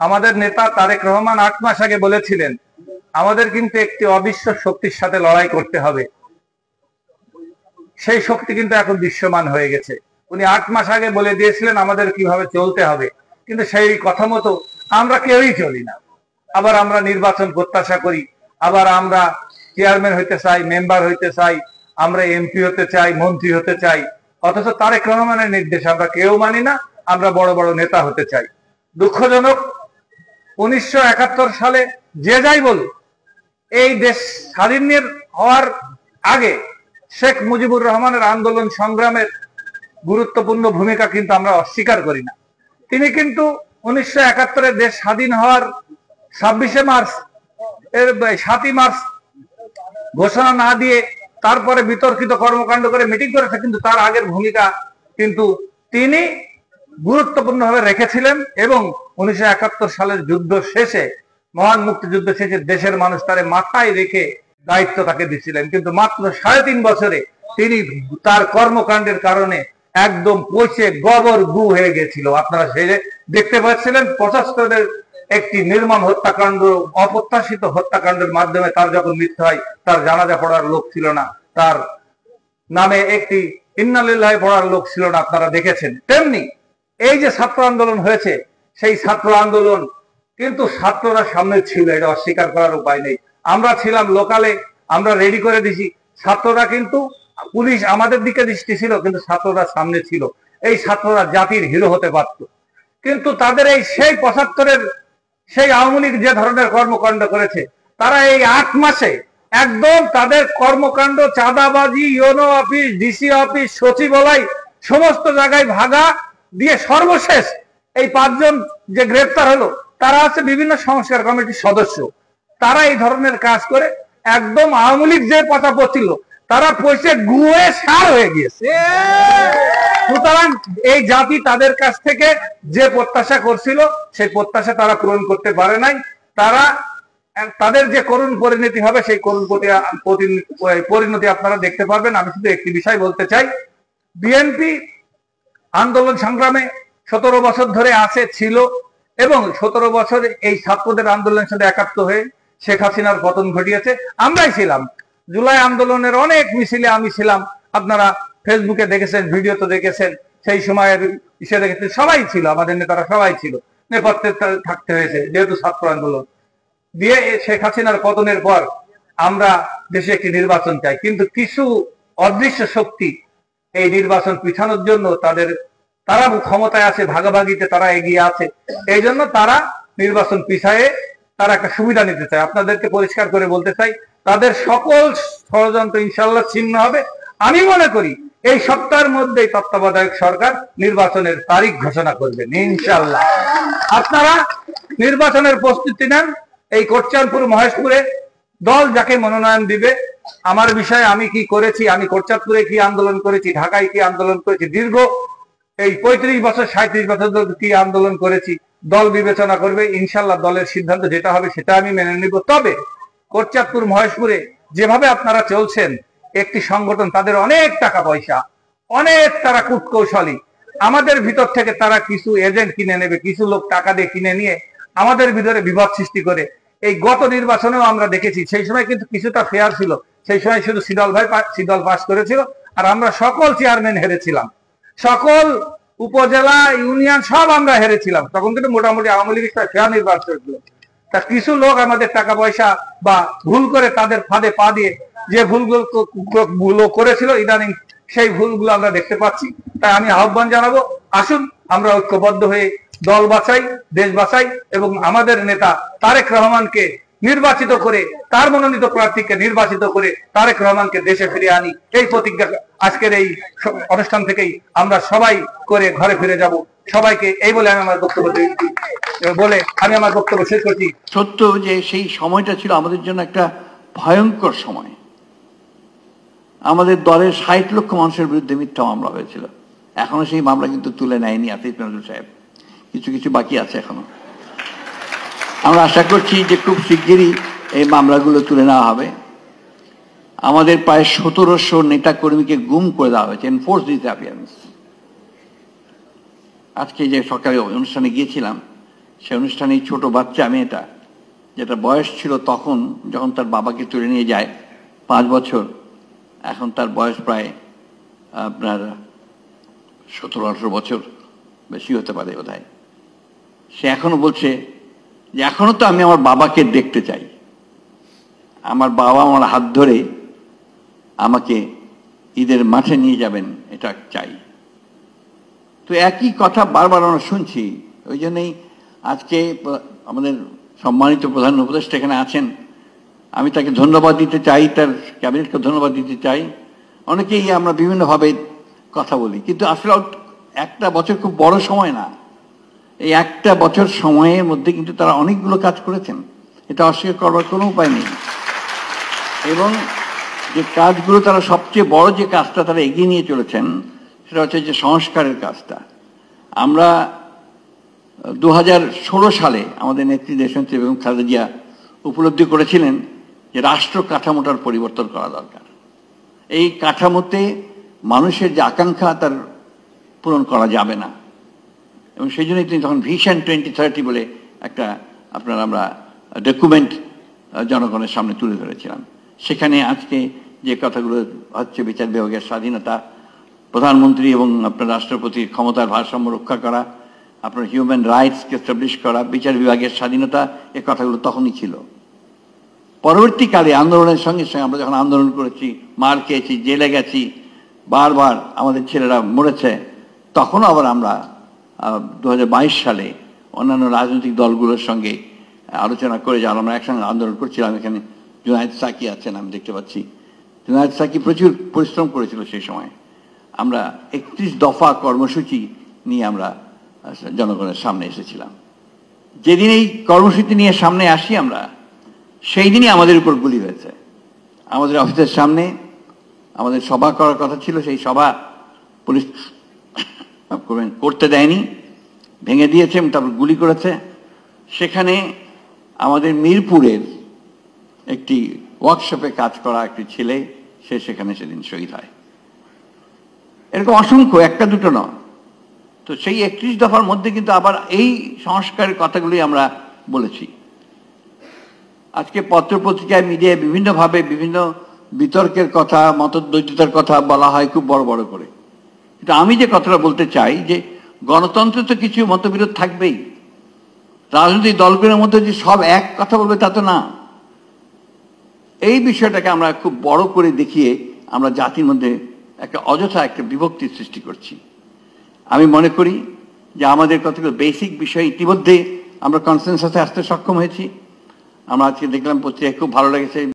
আমাদের নেতা তারেক রহমান 8 মাস আগে বলেছিলেন আমাদের কিন্তু একটি অবিশ্ব শক্তির সাথে লড়াই করতে হবে। সেই শক্তি কিন্তু এখন দৃশ্যমান হয়ে গেছে। উনি 8 মাস আগে বলে দিয়েছিলেন আমাদের কিভাবে চলতে হবে, কিন্তু সেই কথা মতো আমরা কেউই চলি না। আবার আমরা নির্বাচন প্রত্যাশা করি, আবার আমরা চেয়ারম্যান হইতে চাই, মেম্বার হইতে চাই, আমরা এমপি হতে চাই, মন্ত্রী হতে চাই, অথচ তারেক রহমানের নির্দেশ আমরা কেউ মানি না। আমরা বড় বড় নেতা হতে চাই। দুঃখজনক, 1971 সালে যে যাই বলুক, এই দেশ স্বাধীন হওয়ার আগে শেখ মুজিবুর রহমানের আন্দোলন সংগ্রামের গুরুত্বপূর্ণ ভূমিকা কিন্তু আমরা অস্বীকার করি না। তিনি কিন্তু 1971 দেশ স্বাধীন হওয়ার 26শে মার্চ এর 7ই মার্চ ঘোষণা না দিয়ে তারপরে বিতর্কিত কর্মকাণ্ড করে মিটিং করেছে, কিন্তু তার আগের ভূমিকা কিন্তু তিনি গুরুত্বপূর্ণভাবে রেখেছিলেন। এবং 1971 সালের যুদ্ধ শেষে, মহান মুক্তিযুদ্ধ শেষে দেশের মানুষ তারে মাথায় রেখে দায়িত্ব তাকে দিয়েছিলেন। কিন্তু মাত্র 3.5 বছরে তিনি তার কর্মকাণ্ডের কারণে একদম পচে গোবর গু হয়ে গেছিল। আপনারা সেই দেখতে পাচ্ছিলেন 75-এর একটি নির্মম হত্যাকাণ্ড, অপ্রত্যাশিত হত্যাকাণ্ডের মাধ্যমে তার যখন মৃত্যু হয়, তার জানাজা পড়ার লোক ছিল না, তার নামে একটি ইন্না লিল্লাহি পড়ার লোক ছিল না, আপনারা দেখেছেন। তেমনি এই যে ছাত্র আন্দোলন হয়েছে, সেই ছাত্র আন্দোলন কিন্তু ছাত্ররা সামনে ছিল, এটা অস্বীকার করার উপায় নেই। আমরা ছিলাম লোকালে, আমরা রেডি করে দিছি। ছাত্ররা কিন্তু, পুলিশ আমাদের দিকে দৃষ্টি ছিল, কিন্তু ছাত্ররা সামনে ছিল। এই ছাত্ররা জাতির হিরো হতে পারত, কিন্তু তাদের এই সেই 75-এর সেই আওয়ামী লীগ যে ধরনের কর্মকাণ্ড করেছে, তারা এই 8 মাসে একদম তাদের কর্মকাণ্ড, চাঁদাবাজি, ইউনো অফিস, ডিসি অফিস, সচিবালয়, সমস্ত জায়গায় ভাগা দিয়ে সর্বশেষ এই 5 জন যে গ্রেপ্তার হলো, তারা হচ্ছে বিভিন্ন সংস্কার কমিটির সদস্য। তারা এই ধরনের কাজ করে একদম আওয়ামী লীগ যে পচা পড়ছিল, তারা পয়সে গুয়ে সার হয়ে গিয়েছে। সুতরাং এই জাতি তাদের কাছ থেকে যে প্রত্যাশা করছিল, সেই প্রত্যাশা তারা পূরণ করতে পারে নাই। তারা তাদের যে করুণ পরিণতি হবে, সেই করুণ পরিণতি আপনারা দেখতে পারবেন। আমি শুধু একটি বিষয় বলতে চাই, বিএনপি আন্দোলন সংগ্রামে 17 বছর ধরে ছিল, এবং 17 বছর এই ছাত্রদের আন্দোলনের সাথে একাত্ম হয়ে শেখ হাসিনার পতন ঘটিয়েছে। আমরাই ছিলাম জুলাই আন্দোলনের অনেক মিছিলে, আমি ছিলাম। আপনারা ফেসবুকে দেখেছেন, ভিডিওতে দেখেছেন, সেই সময়ের ইসে দেখেছেন, সবাই ছিল, আমাদের নেতারা সবাই ছিল, নেপথ্যে থাকতে হয়েছে যেহেতু ছাত্র আন্দোলন দিয়ে। শেখ হাসিনার পতনের পর আমরা দেশে একটি নির্বাচন চাই, কিন্তু কিছু অদৃশ্য শক্তি এই নির্বাচন পিছানোর জন্য তারা ক্ষমতায় আছে, ভাগাভাগিতে তারা এগিয়ে আছে, এই জন্য তারা নির্বাচন পিছায়ে তারা একটা সুবিধা নিতে চায়। আপনাদেরকে পরিষ্কার করে বলতে চাই, তাদের সকল ষড়যন্ত্র ইনশাল্লাহ ছিন্ন হবে। আমি মনে করি এই সপ্তাহের মধ্যেই তত্ত্বাবধায়ক সরকার নির্বাচনের তারিখ ঘোষণা করবেন ইনশাল্লাহ। আপনারা নির্বাচনের প্রস্তুতি নেন। এই কোটচাঁদপুর, মহেশপুরে দল যাকে মনোনয়ন দিবে, আমার বিষয়ে আমি কি করেছি, আমি কোটচাঁদপুরে কি আন্দোলন করেছি, ঢাকায় কি আন্দোলন করেছি, দীর্ঘ এই 35 বছর 37 বছর কি আন্দোলন করেছি, দল বিবেচনা করবে। ইনশাল্লাহ দলের সিদ্ধান্ত যেটা হবে সেটা আমি মেনে নিব। তবে কোটচাঁদপুর, মহেশপুরে যেভাবে আপনারা চলছেন, একটি সংগঠন, তাদের অনেক টাকা পয়সা, অনেক তারা কূটকৌশলী, আমাদের ভিতর থেকে তারা কিছু এজেন্ট কিনে নেবে, কিছু লোক টাকা দিয়ে কিনে নিয়ে আমাদের ভিতরে বিবাদ সৃষ্টি করে। এই গত নির্বাচনেও আমরা দেখেছি, সেই সময় কিন্তু কিছুটা ফেয়ার ছিল। সেই সময় শুধু শীতল পাস করেছিল, আর আমরা সকল চেয়ারম্যান হেরেছিলাম, সকল উপজেলা, ইউনিয়ন সব আমরা হেরেছিলাম। তখন কিন্তু মোটামুটি আওয়ামী লীগ একটা ফেয়ার নির্বাচন ছিল। তা কিছু লোক আমাদের টাকা পয়সা বা ভুল করে তাদের ফাঁদে পা দিয়ে যে ভুলগুলো করেছিল, ইদানিং সেই ভুলগুলো আমরা দেখতে পাচ্ছি। তাই আমি আহ্বান জানাবো, আসুন আমরা ঐক্যবদ্ধ হয়ে দল বাঁচাই, দেশ বাঁচাই, এবং আমাদের নেতা তারেক রহমানকে নির্বাচিত করে, তার মনোনীত প্রার্থীকে নির্বাচিত করে তারেক রহমানকে দেশে ফিরিয়ে আনি। এই প্রতিজ্ঞা আজকের এই অনুষ্ঠান থেকেই আমরা সবাই করে ঘরে ফিরে যাব। সবাইকে এই বলে আমি আমার বক্তব্য শেষ করছি। সত্য যে সেই সময়টা ছিল আমাদের জন্য একটা ভয়ঙ্কর সময়। আমাদের দলের 60 লক্ষ মানুষের বিরুদ্ধে মিথ্যা মামলা হয়েছিল। এখনো সেই মামলা কিন্তু তুলে নেয়নি আসিফ নজরুল সাহেব, কিছু কিছু বাকি আছে এখনো। আমরা আশা করছি যে খুব শিগগিরই এই মামলাগুলো তুলে নেওয়া হবে। আমাদের প্রায় 1700 নেতা কর্মীকে গুম করে দেওয়া হয়েছে, এনফোর্স ডিসঅ্যাপিয়ারেন্স। আজকে যে সরকারি অনুষ্ঠানে গিয়েছিলাম, সে অনুষ্ঠানে এই ছোট বাচ্চা মেয়েটা, যেটা বয়স ছিল তখন যখন তার বাবাকে তুলে নিয়ে যায় 5 বছর, এখন তার বয়স প্রায় আপনার 17-18 বছর, বেশি হতে পারে বোধহয়। সে এখনো বলছে যে এখনো তো আমি আমার বাবাকে দেখতে চাই, আমার বাবা আমার হাত ধরে আমাকে ঈদের মাঠে নিয়ে যাবেন, এটা চাই। তো একই কথা বারবার আমরা শুনছি। ওই জন্যই আজকে আমাদের সম্মানিত প্রধান উপদেষ্টা এখানে আছেন, আমি তাকে ধন্যবাদ দিতে চাই, তার ক্যাবিনেটকে ধন্যবাদ দিতে চাই। অনেকেই আমরা বিভিন্নভাবে কথা বলি, কিন্তু আসলে একটা বছর খুব বড় সময় না। এই একটা বছর সময়ের মধ্যে কিন্তু তারা অনেকগুলো কাজ করেছেন, এটা অস্বীকার করবার কোনো উপায় নেই। এবং যে কাজগুলো তারা সবচেয়ে বড় যে কাজটা তারা এগিয়ে নিয়ে চলেছেন, সেটা হচ্ছে যে সংস্কারের কাজটা। আমরা 2016 সালে আমাদের নেত্রী দেশনেত্রী বেগম খালেদা জিয়া উপলব্ধি করেছিলেন যে রাষ্ট্র কাঠামোটার পরিবর্তন করা দরকার। এই কাঠামোতে মানুষের যে আকাঙ্ক্ষা তার পূরণ করা যাবে না, এবং সেই জন্যই তিনি তখন ভিশন 2030 বলে একটা আমরা ডকুমেন্ট জনগণের সামনে তুলে ধরেছিলাম। সেখানে আজকে যে কথাগুলো হচ্ছে, বিচার বিভাগের স্বাধীনতা, প্রধানমন্ত্রী এবং আপনার রাষ্ট্রপতির ক্ষমতার ভারসাম্য রক্ষা করা, আপনার হিউম্যান রাইটসকে এস্টাবলিশ করা, বিচার বিভাগের স্বাধীনতা, এ কথাগুলো তখনই ছিল। পরবর্তীকালে আন্দোলনের সঙ্গে সঙ্গে আমরা যখন আন্দোলন করেছি, মার খেয়েছি, জেলে গেছি, বারবার আমাদের ছেলেরা মরেছে, তখনও আবার আমরা 2022 সালে অন্যান্য রাজনৈতিক দলগুলোর সঙ্গে আলোচনা করে যারা আমরা একসঙ্গে আন্দোলন করছিলাম। এখানে জুনায়েদ সাকি আছেন, আমি দেখতে পাচ্ছি। জুনায়েদ সাকি প্রচুর পরিশ্রম করেছিল সেই সময়। আমরা 31 দফা কর্মসূচি নিয়ে আমরা জনগণের সামনে এসেছিলাম। যেদিন এই কর্মসূচি নিয়ে সামনে আসি আমরা, সেই দিনই আমাদের উপর গুলি হয়েছে। আমাদের অফিসের সামনে আমাদের সভা করার কথা ছিল, সেই সভা পুলিশ করতে দেয়নি, ভেঙে দিয়েছে, তারপর গুলি করেছে। সেখানে আমাদের মিরপুরের একটি ওয়ার্কশপে কাজ করা একটি ছেলে, সে সেখানে সেদিন শহীদ হয়। এরকম অসংখ্য, একটা দুটো নয়। তো সেই 31 দফার মধ্যে কিন্তু আবার এই সংস্কারের কথাগুলি আমরা বলেছি। আজকে পত্রপত্রিকায়, মিডিয়ায় বিভিন্নভাবে বিভিন্ন বিতর্কের কথা, মতদ্বৈততার কথা বলা হয় খুব বড় বড় করে। কিন্তু আমি যে কথাটা বলতে চাই যে গণতন্ত্রে তো কিছু মতবিরোধ থাকবেই। রাজনৈতিক দলগুলোর মধ্যে যে সব এক কথা বলবে তা তো না। এই বিষয়টাকে আমরা খুব বড় করে দেখিয়ে আমরা জাতির মধ্যে একটা অযথা একটা বিভক্তির সৃষ্টি করছি। আমি মনে করি যে আমাদের কতগুলো বেসিক বিষয় ইতিমধ্যে আমরা কনসেনসাসে আসতে সক্ষম হয়েছি। আমরা আজকে দেখলাম পত্রিকায়, খুব ভালো লেগেছে।